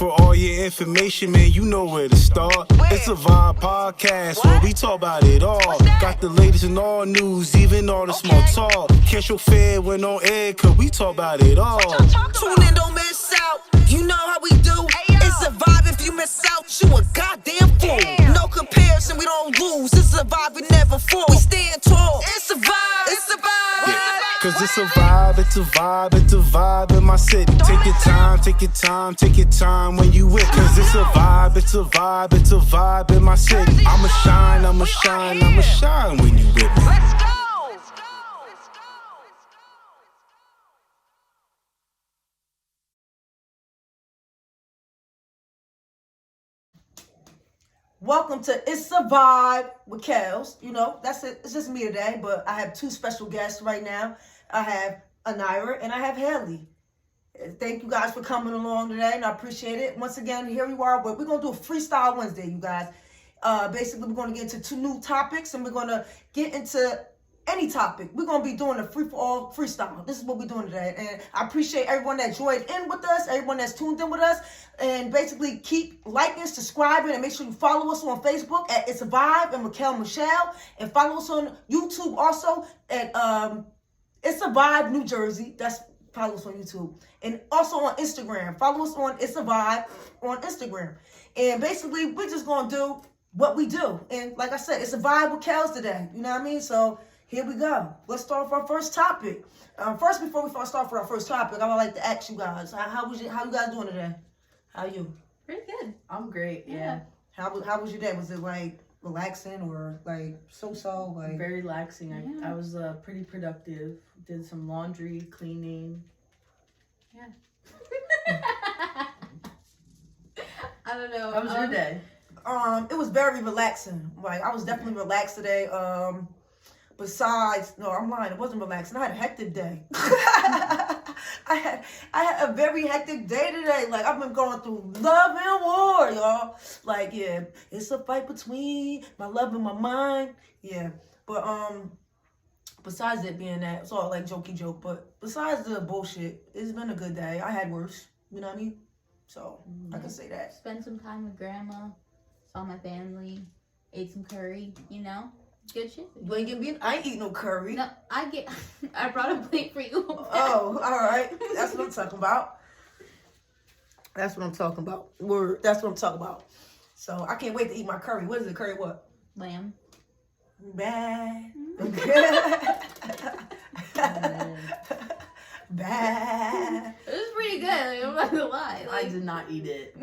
For all your information, man, you know where to start. It's a Vibe podcast where we talk about it all. Got the latest in all news, even all the small talk. Catch your fare when on air, cause we talk about it all. Tune in, don't miss out. You know how we do. It's a vibe. If you miss out, you a goddamn fool. No comparison, we don't lose. It's a vibe, we never fall. We stand tall. It's a vibe. It's a vibe. Yeah. Cause it's a vibe, it's a vibe, it's a vibe in my city. Take your time, take your time, take your time when you with. Cause it's a vibe, it's a vibe, it's a vibe in my city. I'ma shine, I'ma shine, I'ma shine when you with me. Let's go. Welcome to It's a Vibe with Kels. You know, that's it. It's just me today, but I have two special guests right now. I have Anira and I have Haley. Thank you guys for coming along today, and I appreciate it. Once again, here you are. But we're going to do a Freestyle Wednesday, you guys. Basically, we're going to get into two new topics, and we're going to get into any topic. We're going to be doing a free-for-all freestyle. This is what we're doing today. And I appreciate everyone that joined in with us, everyone that's tuned in with us. And basically, keep liking, subscribing, and make sure you follow us on Facebook at It's a Vibe and Raquel Michelle. And follow us on YouTube also at It's a Vibe New Jersey. That's follow us on YouTube. And also on Instagram. Follow us on It's a Vibe on Instagram. And basically, we're just going to do what we do. And like I said, it's a vibe with Kels today. You know what I mean? So here we go. Let's start with our first topic. First, before we start for our first topic, I would like to ask you guys, how you guys doing today? How you? Pretty good. I'm great, yeah. How was your day? Was it like relaxing or like so like? Very relaxing. I was pretty productive. Did some laundry, cleaning. Yeah. I don't know. How was your day? It was very relaxing. Like I was definitely relaxed today. Besides, no, I'm lying. It wasn't relaxing. I had a hectic day. I had a very hectic day today. Like I've been going through love and war, y'all. Like yeah, it's a fight between my love and my mind. Yeah, but besides it being that, it's all like jokey joke. But besides the bullshit, it's been a good day. I had worse. You know what I mean? So I can say that. Spent some time with grandma, saw my family, ate some curry. You know. Good shit. You ain't getting me. I ain't eating no curry. No, I brought a plate for you. Oh, all right. That's what I'm talking about. That's what I'm talking about. Word. That's what I'm talking about. So I can't wait to eat my curry. What is it? Curry what? Lamb. Bad. Bad. It was pretty good. Like, I'm not gonna lie. I did not eat it.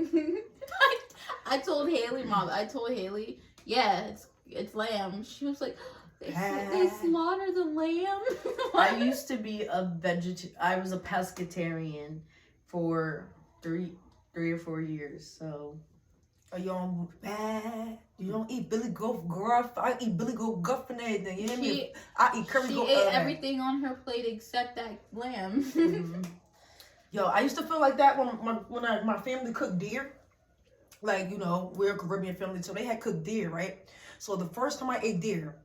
I told Haley, Mom. I told Haley, yeah, it's lamb. She was like, they slaughter the lamb. I used to be I was a pescatarian for three or 4 years. So, are you on bad? You don't eat Billy Goat Gruff. I eat Billy Goat Guff and everything. You hear me? I eat curry. She ate everything on her plate except that lamb. Mm-hmm. Yo, I used to feel like that when my family cooked deer. Like, you know, we're a Caribbean family, so they had cooked deer, right? So the first time I ate deer,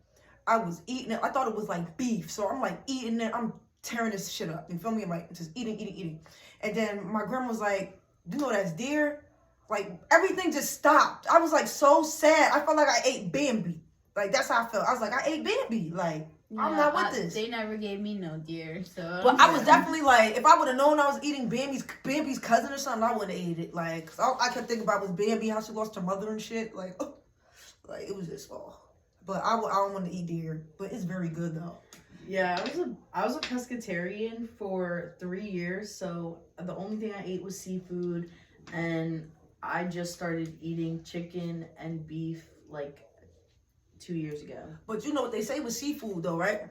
I was eating it. I thought it was like beef. So I'm like eating it. I'm tearing this shit up. You feel me? I'm like just eating. And then my grandma was like, you know that's deer? Like everything just stopped. I was like so sad. I felt like I ate Bambi. Like that's how I felt. I was like, I ate Bambi. Like, I'm not with this. They never gave me no deer, so. But I was definitely like, if I would have known I was eating Bambi's cousin or something, I wouldn't have ate it. Like, cause all I kept thinking about was Bambi, how she lost her mother and shit. Like, like it was just all. But I don't want to eat deer. But it's very good though. Yeah, I was a pescatarian for 3 years. So the only thing I ate was seafood, and I just started eating chicken and beef like 2 years ago. But you know what they say with seafood though, right?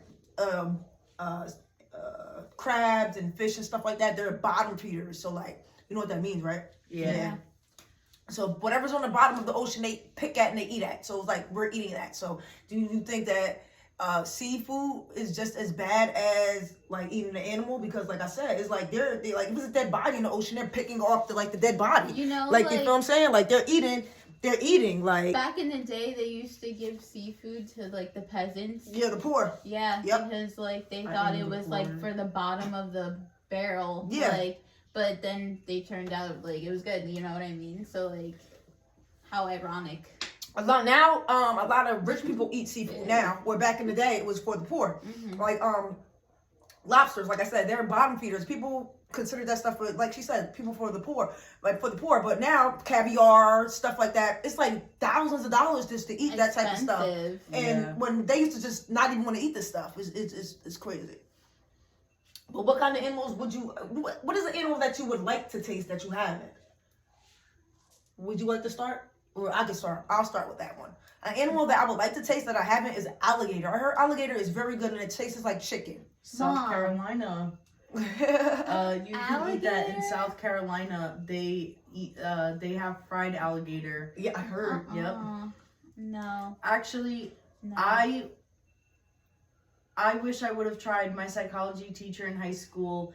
Crabs and fish and stuff like that, they're bottom feeders. So like, you know what that means, right? Yeah. So whatever's on the bottom of the ocean, they pick at and they eat at. So it's like we're eating that. So do you think that seafood is just as bad as like eating an animal? Because like I said, it's like they like if it's a dead body in the ocean, they're picking off the dead body. You know, like you know what I'm saying? Like they're eating like back in the day they used to give seafood to like the peasants. Yeah, the poor. Yeah, yep. Because like they thought it was like for the bottom of the barrel. Yeah. Like, but then they turned out like it was good. You know what I mean? So like, how ironic. A lot of rich people eat seafood now, where back in the day it was for the poor. Mm-hmm. Like lobsters, like I said, they're bottom feeders. People consider that stuff for, like she said, people for the poor, like for the poor. But now caviar, stuff like that, it's like thousands of dollars just to eat that type of stuff. Expensive. And when they used to just not even want to eat this stuff, it's crazy. But what kind of animals would you? What is an animal that you would like to taste that you haven't? Would you like to start? Or I can start. I'll start with that one. An animal that I would like to taste that I haven't is alligator. I heard alligator is very good and it tastes like chicken. South Mom. Carolina. You can eat that in South Carolina. They eat. They have fried alligator. Yeah, I heard. Yep. No. Actually, No. I wish I would have tried. My psychology teacher in high school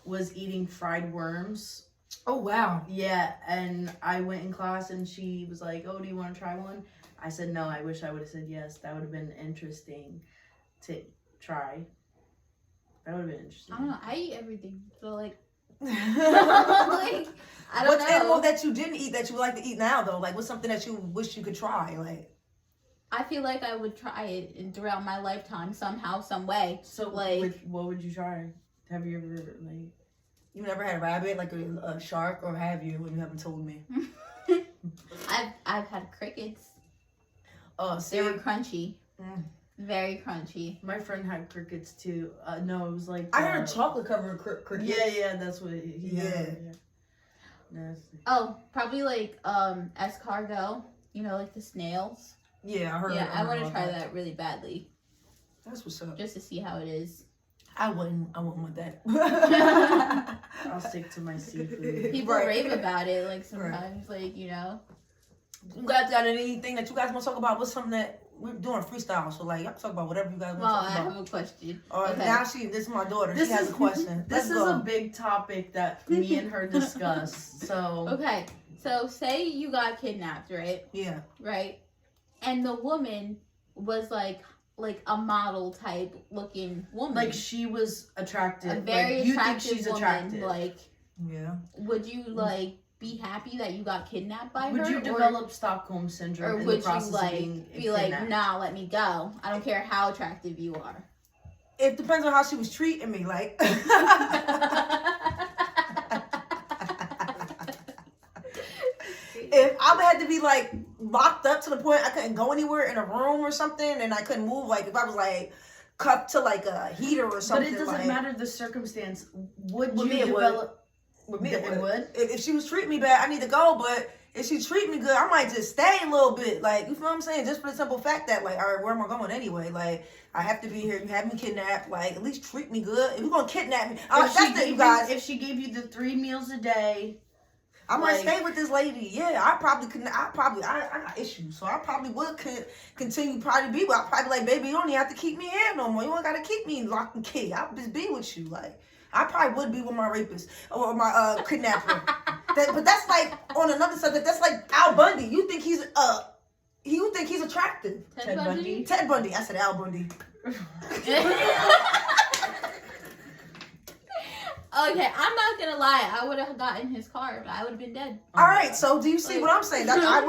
was eating fried worms. Oh wow. Yeah, and I went in class and she was like, "Oh, do you want to try one?" I said no. I wish I would have said yes. That would have been interesting to try. That would have been interesting. I don't know. I eat everything. So like, What's like I don't know. animal that you didn't eat that you would like to eat now though? Like what's something that you wish you could try? Like I feel like I would try it throughout my lifetime somehow, some way. So, like, what would you try? Have you ever like? you never had a rabbit, like a shark, or have you? And you haven't told me. I've had crickets. Oh, They were crunchy. Mm. Very crunchy. My friend had crickets too. No, it was like I heard chocolate covered cricket. Yeah, that's what. Yeah. Nasty. Oh, probably like escargot. You know, like the snails. Yeah, I heard. Yeah, I heard want to about try that really badly, That's what's up. just to see how it is. I wouldn't want that. I'll stick to my seafood. People Right. rave about it, like sometimes, like you know. You guys got anything that you guys want to talk about? What's something that we're doing freestyle? So like, y'all can talk about whatever you guys Well, want I to talk have about. a question. Or now this is my daughter. This she has is- a question. This Let's is go. a big topic that me and her discuss. So Okay, so say you got kidnapped, right? Yeah. Right, and the woman was like a model type looking woman, like she was attractive. a very like, you attractive think she's woman. attractive. Like, Yeah. would you like be happy that you got kidnapped by Would her? you develop Stockholm syndrome or in would the process you like of being be like, kidnapped? nah, let me go? I don't care how attractive you are. It depends on how she was treating me. Like. If I had to be like locked up to the point I couldn't go anywhere in a room or something, and I couldn't move, like if I was like cuffed to like a heater or But something, it doesn't like, matter the circumstance. Would With you me, it would. develop? With me, It it would. would? If she was treating me bad, I need to go. But if she treat me good, I might just stay a little bit. Like, you feel what I'm saying? Just for the simple fact that, like, all right, where am I going anyway? Like, I have to be here. You have me kidnapped. Like, at least treat me good. If you're gonna kidnap me, If she gave you the 3 meals a day, I might like- stay with this lady. Yeah, I probably couldn't. I got issues, so I probably would continue probably be. But I probably like, baby, you don't even have to keep me in no more. You don't gotta keep me locked and key. I'll just be with you. Like, I probably would be with my rapist or my kidnapper. But that's like on another subject. That's like Al Bundy. You think he's attractive? Ted Bundy? Ted Bundy. I said Al Bundy. Okay, I'm not gonna lie. I would have gotten his car, but I would have been dead. All right. So do you see what I'm saying? That I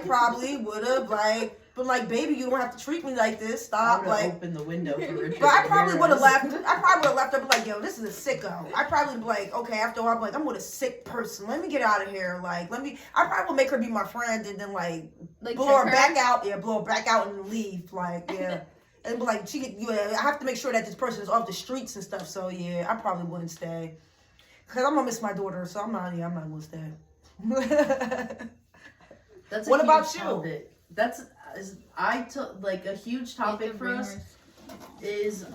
probably would have like been like, baby, you don't have to treat me like this. I Stop. would Like. open the window for Richard. But I probably would have Ramirez. left. I probably would have left her like, yo, this is a sicko. I probably be like, okay, after a while, I'm like, I'm with a sick person. Let me get out of here. Like, I probably would make her be my friend and then like blow her trick back out. Yeah, blow her back out and leave. Like, yeah. And be like, I have to make sure that this person is off the streets and stuff. So yeah, I probably wouldn't stay. Cause I'm gonna miss my daughter, so I'm not gonna stay. That's a What huge about you? topic. I took like a huge topic for us is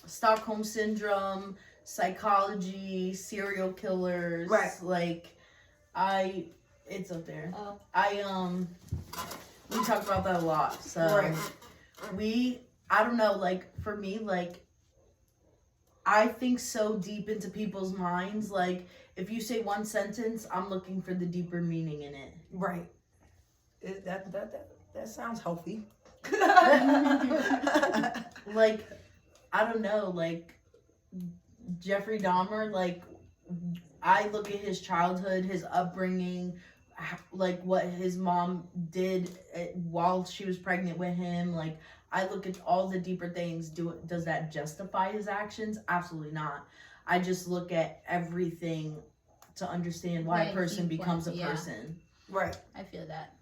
Stockholm syndrome, psychology, serial killers. Right. Like it's up there. Oh. We talk about that a lot. So Right. I don't know, like for me, like I think so deep into people's minds. Like if you say one sentence, I'm looking for the deeper meaning in it. Right. That sounds healthy. Like I don't know, like Jeffrey Dahmer, like, I look at his childhood, his upbringing, like what his mom did while she was pregnant with him. Like, I look at all the deeper things. Does that justify his actions? Absolutely not. I just look at everything to understand why a person becomes a person. Right. I feel that.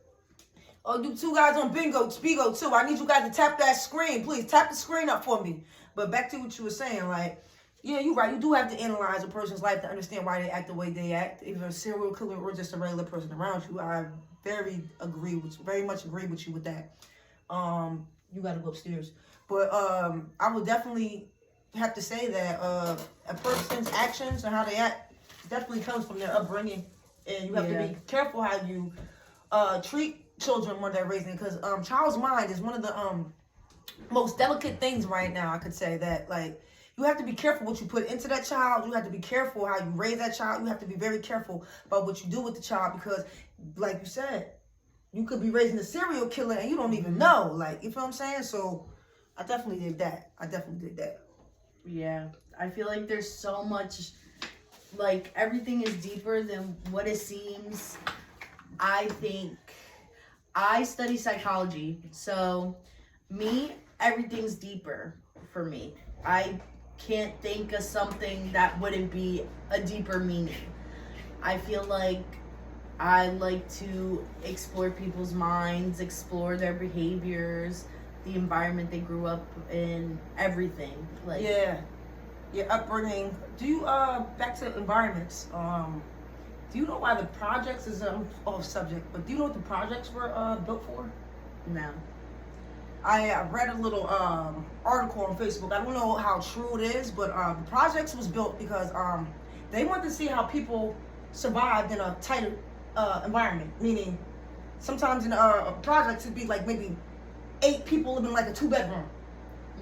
Oh, you two guys on Spigo too. I need you guys to tap that screen. Please tap the screen up for me. But back to what you were saying, like, yeah, you're right. You do have to analyze a person's life to understand why they act the way they act. Either a serial killer or just a regular person around you. I very much agree with you with that. You gotta go upstairs. But I would definitely have to say that a person's actions and how they act definitely comes from their upbringing. And you have to be careful how you treat children when they're raising, because child's mind is one of the most delicate things right now. I could say that, like, you have to be careful what you put into that child. You have to be careful how you raise that child. You have to be very careful about what you do with the child, because, like you said, you could be raising a serial killer and you don't even know. Like, you feel what I'm saying? So I definitely did that. Yeah, I feel like there's so much, like, everything is deeper than what it seems. I think I study psychology, so everything's deeper for me. I can't think of something that wouldn't be a deeper meaning. I feel like I like to explore people's minds, explore their behaviors, the environment they grew up in, everything. Like, yeah, your upbringing. Do you back to environments? Do you know why the projects is off subject? But do you know what the projects were built for? No. I read a little article on Facebook. I don't know how true it is, but the projects was built because they wanted to see how people survived in a tighter environment. Meaning, sometimes in projects it'd be like maybe 8 people living in like a 2-bedroom,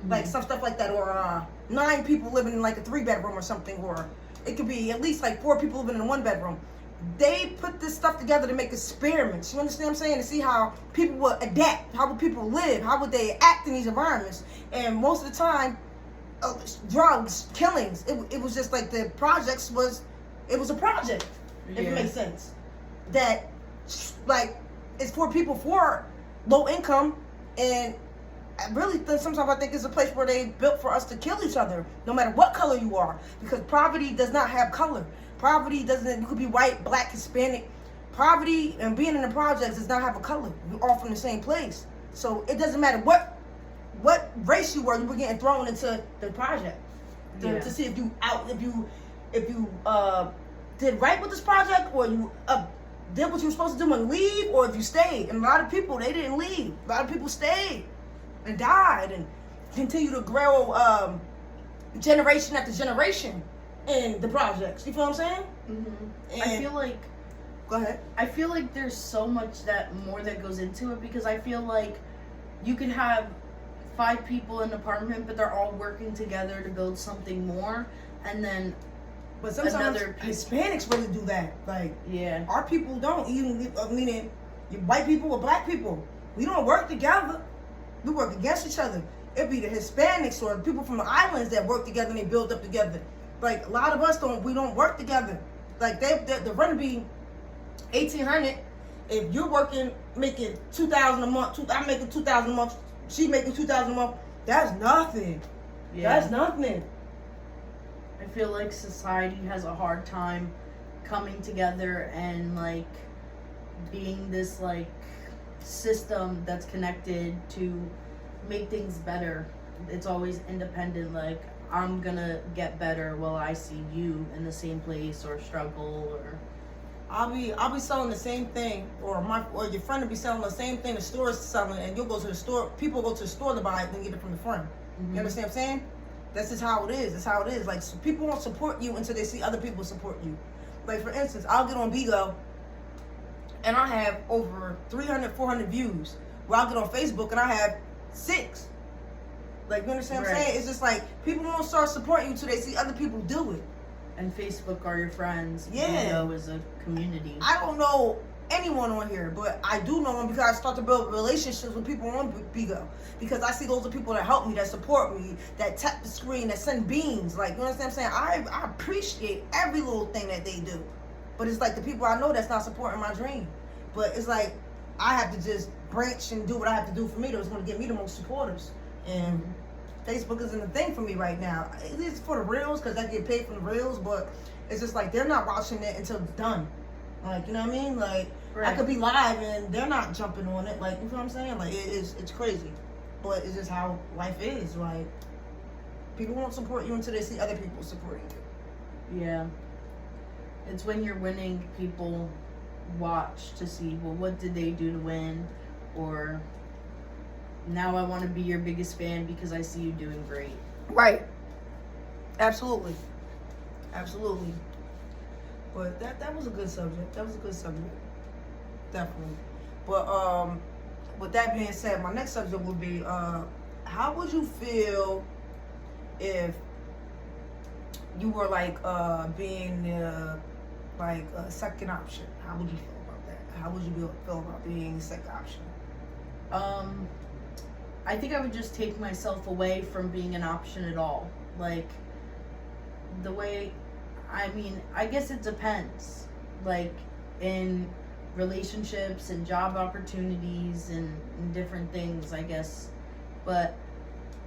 like some stuff like that, or 9 people living in like a 3-bedroom or something, or it could be at least like 4 people living in a 1-bedroom. They put this stuff together to make experiments. You understand what I'm saying? To see how people would adapt, how would people live, how would they act in these environments. And most of the time, drugs, killings. It was just like the projects was. It was a project, if it makes sense. That, like, it's for people for low income, and I really think sometimes I think it's a place where they built for us to kill each other, no matter what color you are, because poverty does not have color. Poverty doesn't, you could be white, black, Hispanic. Poverty and being in the projects does not have a color. We're all from the same place. So it doesn't matter what race you were getting thrown into the project to see if you did right with this project, or you did what you were supposed to do and leave, or if you stayed. And a lot of people, they didn't leave. A lot of people stayed and died and continue to grow generation after generation in the projects. You feel what I'm saying? Mm-hmm. I feel like, go ahead. I feel like there's so much more that goes into it, because I feel like you could have 5 people in an apartment, but they're all working together to build something more, and then but sometimes Hispanics really do that. Like, our people don't. Even meaning, your white people or black people, we don't work together. We work against each other. It'd be the Hispanics or the people from the islands that work together and they build up together. Like, a lot of us we don't work together. Like, the rent be $1,800. If you're making $2,000 a month, I'm making $2,000 a month, she making $2,000 a month, that's nothing. That's nothing. I feel like society has a hard time coming together and, like, being this, like, system that's connected to make things better. It's always independent, like, I'm gonna get better while I see you in the same place or struggle, or I'll be selling the same thing, or your friend will be selling the same thing the store is selling, and you'll go to the store. People go to the store to buy it, then get it from the friend. You understand what I'm saying? That's just how it is. That's how it is. Like, so people won't support you until they see other people support you. Like, for instance, I'll get on Bigo, and I have over 300, 400 views. Where I'll get on Facebook, and I have 6. Like, you understand what I'm saying? It's just like, people won't start supporting you until they see other people do it. And Facebook are your friends. Yeah. Bigo is a community. I don't know anyone on here, but I do know them because I start to build relationships with people on Bigo. Because I see those are people that help me, that support me, that tap the screen, that send beams. Like, you understand what I'm saying? I appreciate every little thing that they do. But it's like the people I know that's not supporting my dream. But it's like I have to just branch and do what I have to do for me that's going to get me the most supporters. And Facebook isn't a thing for me right now. It is for the reels because I get paid from the reels, but it's just like they're not watching it until it's done. Like, you know what I mean? Like, Right. I could be live and they're not jumping on it. Like, you know what I'm saying? Like, it's crazy. But it's just how life is. Like, people won't support you until they see other people supporting you. Yeah. It's when you're winning, people watch to see, well, what did they do to win? Or now I want to be your biggest fan because I see you doing great. Right. Absolutely. Absolutely. But that was a good subject. That was a good subject. Definitely. But with that being said, my next subject would be how would you feel if you were like being like a second option? How would you feel about that? How would you feel about being a second option? I think I would just take myself away from being an option at all. Like, the way, I mean, I guess it depends. Like, in relationships and job opportunities and different things, I guess. But,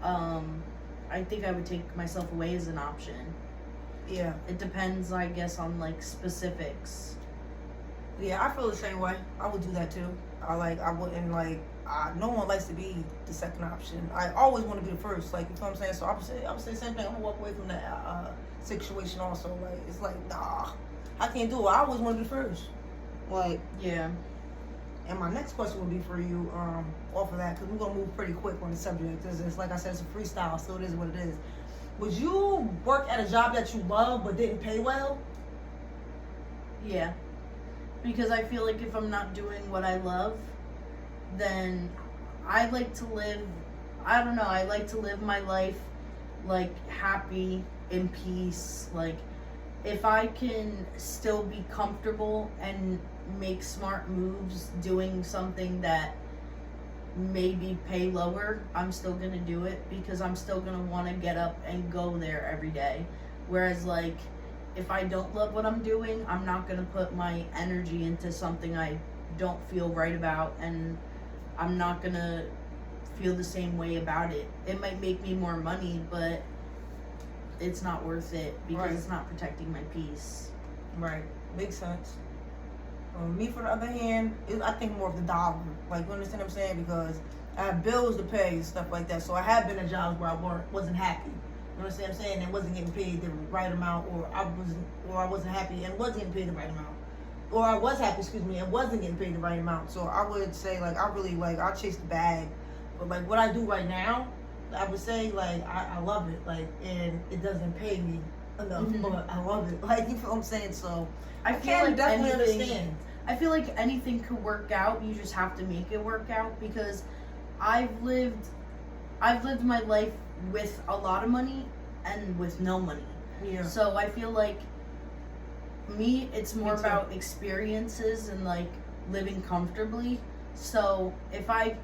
I think I would take myself away as an option. Yeah. It depends, I guess, on, like, specifics. Yeah, I feel the same way. I would do that too. I wouldn't no one likes to be the second option. I always want to be the first. Like, you know what I'm saying? So I would say the same thing. I'm gonna walk away from that situation also. Like, it's like, nah, I can't do it. I always want to be first. Like, Yeah. and my next question would be for you, off of that, because we're gonna move pretty quick on the subject. It's like I said, it's a freestyle, so it is what it is. Would you work at a job that you love but didn't pay well? Yeah. Because I feel like if I'm not doing what I love, then I like to live, I don't know, I like to live my life like happy, in peace. Like, if I can still be comfortable and make smart moves doing something that maybe pay lower, I'm still gonna do it because I'm still gonna want to get up and go there every day. Whereas, like, if I don't love what I'm doing, I'm not gonna put my energy into something I don't feel right about, and I'm not gonna feel the same way about it. It might make me more money, but it's not worth it because Right. it's not protecting my peace. Right. Makes sense. Me, for the other hand, I think more of the dollar. Like, you understand what I'm saying? Because I have bills to pay and stuff like that. So I have been in jobs where I wasn't happy. You understand what I'm saying? And wasn't getting paid the right amount, or I wasn't happy and wasn't getting paid the right amount. Or I was happy, and wasn't getting paid the right amount. So I would say, like, I chase the bag. But, like, what I do right now, I would say, like, I love it. Like, and it doesn't pay me enough, but I love it. Like, you feel what I'm saying? So I feel can like definitely anything, understand. I feel like anything could work out. You just have to make it work out, because I've lived my life with a lot of money and with no money. Yeah. So I feel like it's more too. about experiences and like living comfortably. So if I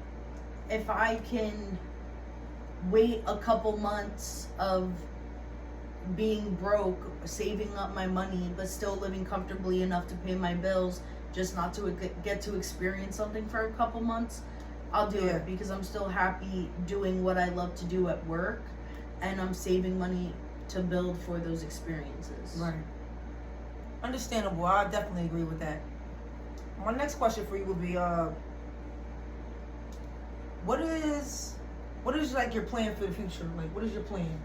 can wait a couple months of being broke, saving up my money, but still living comfortably enough to pay my bills, just not to get to experience something for a couple months, I'll do it, because I'm still happy doing what I love to do at work, and I'm saving money to build for those experiences. Right. Understandable. I definitely agree with that. My next question for you would be, what is like your plan for the future? Like, what is your plan?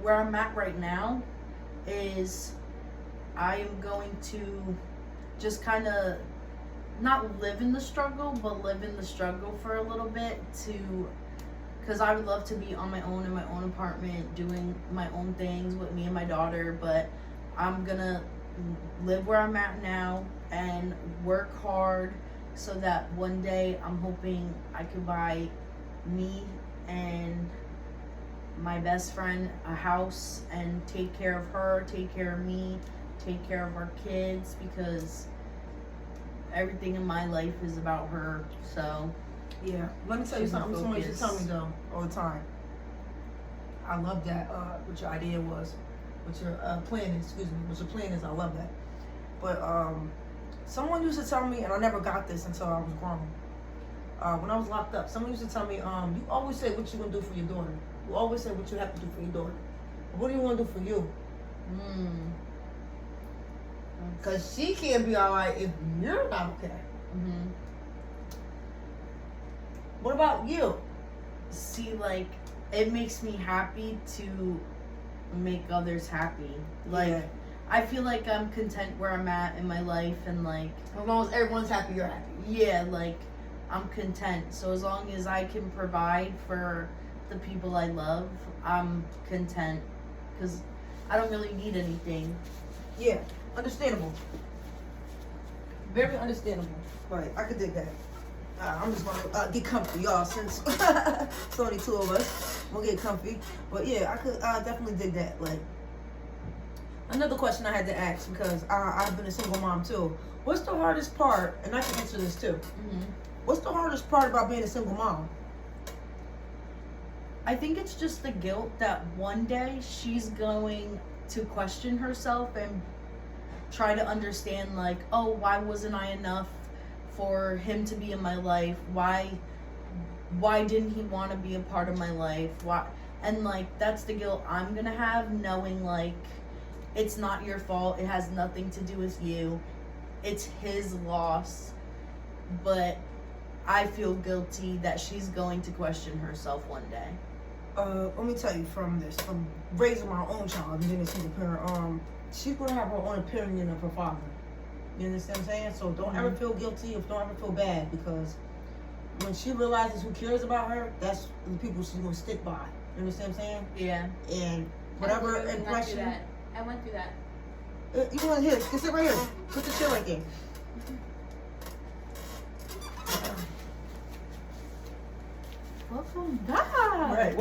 Where I'm at right now is I am going to just kind of not live in the struggle, but live in the struggle for a little bit, because I would love to be on my own in my own apartment, doing my own things with me and my daughter, but I'm gonna live where I'm at now and work hard so that one day I'm hoping I could buy me and my best friend a house and take care of her, take care of me, take care of our kids because everything in my life is about her. So Yeah. Let me tell you She's my something. Someone used to tell focus. me though all the time. I love that. What your idea was, what your plan is. Excuse me. What your plan is. I love that. But someone used to tell me, and I never got this until I was grown. When I was locked up, someone used to tell me, you always say what you gonna do for your daughter. You always say what you have to do for your daughter. But what do you want to do for you? Because she can't be all right if you're not okay. Mm-hmm. What about you? See, like, it makes me happy to make others happy. Like, Yeah. I feel like I'm content where I'm at in my life, and like, As long as everyone's happy, you're happy. yeah, like, I'm content. So as long as I can provide for the people I love, I'm content. Because I don't really need anything. Yeah, understandable. Very understandable. Right, I could dig that. I'm just gonna get comfy, y'all, since it's only two of us. We'll get comfy. But yeah, I could definitely dig that. Like, another question I had to ask, because I've been a single mom too. What's the hardest part, and I can answer this too. Mm-hmm. What's the hardest part about being a single mom? I think it's just the guilt that one day she's going to question herself and try to understand, like, oh, why wasn't I enough for him to be in my life? Why didn't he want to be a part of my life? Why? And like, that's the guilt I'm gonna have, knowing like it's not your fault. It has nothing to do with you. It's his loss. But I feel guilty that she's going to question herself one day. Let me tell you from raising my own child and being a single parent, she's gonna have her own opinion of her father. You understand what I'm saying? So don't ever feel guilty or don't ever feel bad, because when she realizes who cares about her, that's the people she's gonna stick by. You understand what I'm saying? Yeah. And whatever I went through impression. that. I went through that. You want here? Just sit right here. Put the chair right there. Welcome back. Right.